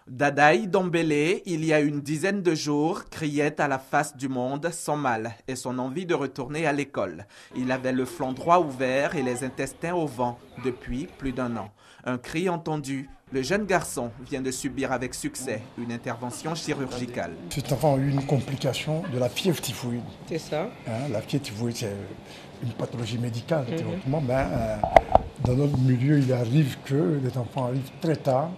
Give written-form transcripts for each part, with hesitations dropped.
Dadaï Dombélé, il y a une dizaine de jours, criait à la face du monde son mal et son envie de retourner à l'école. Il avait le flanc droit ouvert et les intestins au vent depuis plus d'1 an. Un cri entendu. Le jeune garçon vient de subir avec succès une intervention chirurgicale. Cet enfant a eu une complication de la fièvre typhoïde. C'est ça. La fièvre typhoïde, c'est une pathologie médicale. Dans notre milieu, il arrive que les enfants arrivent très tard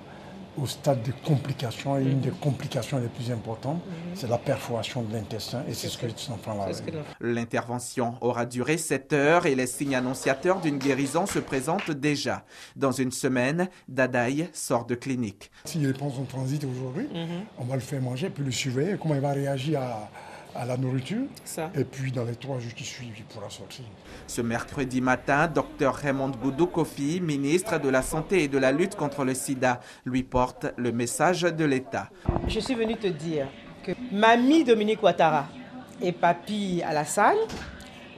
au stade de complications. Et une des complications les plus importantes, c'est la perforation de l'intestin. Et c'est ce que cet enfant-là a eu. L'intervention aura duré 7 heures et les signes annonciateurs d'une guérison se présentent déjà. Dans une semaine, Dadaï sort de clinique. S'il prend son transit aujourd'hui, on va le faire manger, puis le surveiller, comment il va réagir à la nourriture. Ça. Et puis dans les 3 jours qui suivent, il pourra sortir. Ce mercredi matin, Dr Raymond Goudou Kofi, ministre de la Santé et de la lutte contre le sida, lui porte le message de l'État. Je suis venue te dire que mamie Dominique Ouattara et papy Alassane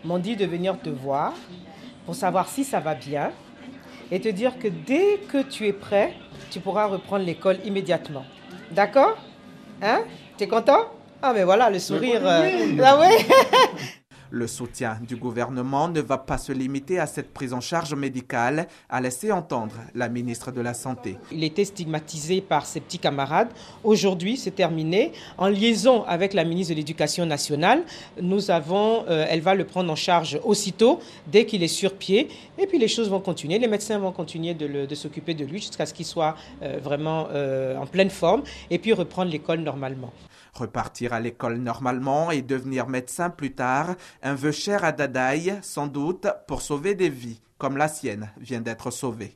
m'ont dit de venir te voir pour savoir si ça va bien et te dire que dès que tu es prêt, tu pourras reprendre l'école immédiatement. D'accord? Hein? T'es content? Ah mais voilà, le sourire. Ah ouais. Le soutien du gouvernement ne va pas se limiter à cette prise en charge médicale, a laissé entendre la ministre de la Santé. Il était stigmatisé par ses petits camarades. Aujourd'hui, c'est terminé. En liaison avec la ministre de l'Éducation nationale, elle va le prendre en charge aussitôt, dès qu'il est sur pied. Et puis les choses vont continuer. Les médecins vont continuer de s'occuper de lui jusqu'à ce qu'il soit vraiment en pleine forme et puis reprendre l'école normalement. Repartir à l'école normalement et devenir médecin plus tard, un vœu cher à Dadaï, sans doute pour sauver des vies, comme la sienne vient d'être sauvée.